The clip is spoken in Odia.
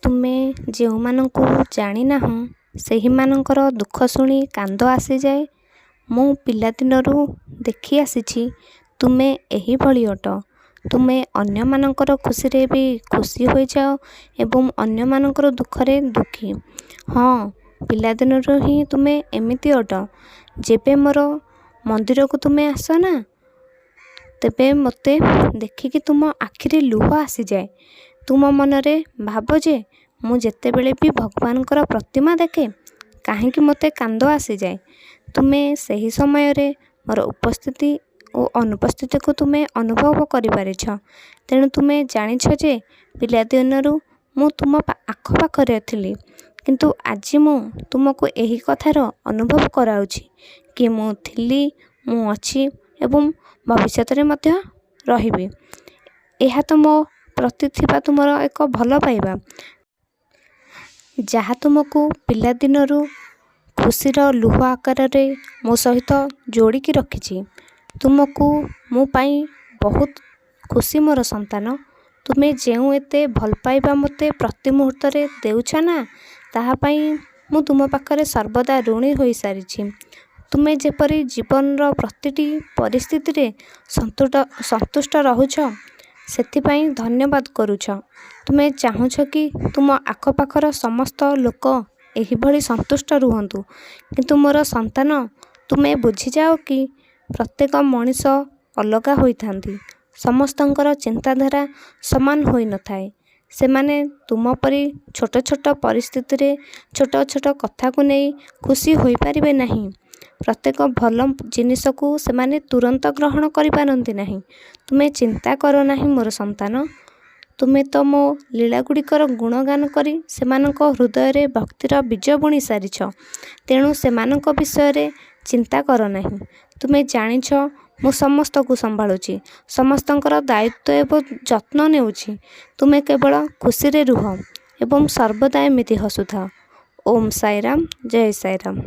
ତୁମେ ଯେଉଁମାନଙ୍କୁ ଜାଣିନାହଁ ସେହିମାନଙ୍କର ଦୁଃଖ ଶୁଣି କାନ୍ଦ ଆସିଯାଏ। ମୁଁ ପିଲାଦିନରୁ ଦେଖି ଆସିଛି ତୁମେ ଏହିଭଳି ଅଟ। ତୁମେ ଅନ୍ୟମାନଙ୍କର ଖୁସିରେ ବି ଖୁସି ହୋଇଯାଅ ଏବଂ ଅନ୍ୟମାନଙ୍କର ଦୁଃଖରେ ଦୁଃଖୀ। ହଁ, ପିଲାଦିନରୁ ହିଁ ତୁମେ ଏମିତି ଅଟ। ଯେବେ ମୋର ମନ୍ଦିରକୁ ତୁମେ ଆସ ନା, ତେବେ ମୋତେ ଦେଖିକି ତୁମ ଆଖିରେ ଲୁହ ଆସିଯାଏ। ତୁମ ମନରେ ଭାବ ଯେ ମୁଁ ଯେତେବେଳେ ବି ଭଗବାନଙ୍କର ପ୍ରତିମା ଦେଖେ କାହିଁକି ମୋତେ କାନ୍ଦ ଆସିଯାଏ। ତୁମେ ସେହି ସମୟରେ ମୋର ଉପସ୍ଥିତି ଓ ଅନୁପସ୍ଥିତିକୁ ତୁମେ ଅନୁଭବ କରିପାରିଛ। ତେଣୁ ତୁମେ ଜାଣିଛ ଯେ ପିଲାଦିନରୁ ମୁଁ ତୁମ ଆଖପାଖରେ ଥିଲି। କିନ୍ତୁ ଆଜି ମୁଁ ତୁମକୁ ଏହି କଥାର ଅନୁଭବ କରାଉଛି କି ମୁଁ ଥିଲି, ମୁଁ ଅଛି ଏବଂ ଭବିଷ୍ୟତରେ ମଧ୍ୟ ରହିବି। ଏହା ତ ମୋ ପ୍ରତି ଥିବା ତୁମର ଏକ ଭଲ ପାଇବା, ଯାହା ତୁମକୁ ପିଲାଦିନରୁ ଖୁସିର ଲୁହ ଆକାରରେ ମୋ ସହିତ ଯୋଡ଼ିକି ରଖିଛି। ତୁମକୁ ମୋ ପାଇଁ ବହୁତ ଖୁସି ମୋର ସନ୍ତାନ। ତୁମେ ଯେଉଁ ଏତେ ଭଲ ପାଇବା ମୋତେ ପ୍ରତି ମୁହୂର୍ତ୍ତରେ ଦେଉଛ ନା, ତାହା ପାଇଁ ମୁଁ ତୁମ ପାଖରେ ସର୍ବଦା ଋଣୀ ହୋଇସାରିଛି। ତୁମେ ଯେପରି ଜୀବନର ପ୍ରତିଟି ପରିସ୍ଥିତିରେ ସନ୍ତୁଷ୍ଟ ରହୁଛ, ସେଥିପାଇଁ ଧନ୍ୟବାଦ କରୁଛ। ତୁମେ ଚାହୁଁଛ କି ତୁମ ଆଖପାଖର ସମସ୍ତ ଲୋକ ଏହିଭଳି ସନ୍ତୁଷ୍ଟ ରୁହନ୍ତୁ। କିନ୍ତୁ ମୋର ସନ୍ତାନ, ତୁମେ ବୁଝିଯାଅ କି ପ୍ରତ୍ୟେକ ମଣିଷ ଅଲଗା ହୋଇଥାନ୍ତି। ସମସ୍ତଙ୍କର ଚିନ୍ତାଧାରା ସମାନ ହୋଇନଥାଏ। ସେମାନେ ତୁମ ପରି ଛୋଟ ଛୋଟ ପରିସ୍ଥିତିରେ ଛୋଟ ଛୋଟ କଥାକୁ ନେଇ ଖୁସି ହୋଇପାରିବେ ନାହିଁ। ପ୍ରତ୍ୟେକ ଭଲ ଜିନିଷକୁ ସେମାନେ ତୁରନ୍ତ ଗ୍ରହଣ କରିପାରନ୍ତି ନାହିଁ। ତୁମେ ଚିନ୍ତା କର ନାହିଁ ମୋର ସନ୍ତାନ। ତୁମେ ତ ମୋ ଲୀଳାଗୁଡ଼ିକର ଗୁଣଗାନ କରି ସେମାନଙ୍କ ହୃଦୟରେ ଭକ୍ତିର ବୀଜ ବୁଣି ସାରିଛ। ତେଣୁ ସେମାନଙ୍କ ବିଷୟରେ ଚିନ୍ତା କର ନାହିଁ। ତୁମେ ଜାଣିଛ ମୁଁ ସମସ୍ତଙ୍କୁ ସମ୍ଭାଳୁଛି, ସମସ୍ତଙ୍କର ଦାୟିତ୍ୱ ଏବଂ ଯତ୍ନ ନେଉଛି। ତୁମେ କେବଳ ଖୁସିରେ ରୁହ ଏବଂ ସର୍ବଦା ଏମିତି ହସୁଥାଅ। ଓମ୍ ସାଇରାମ, ଜୟ ସାଇରାମ।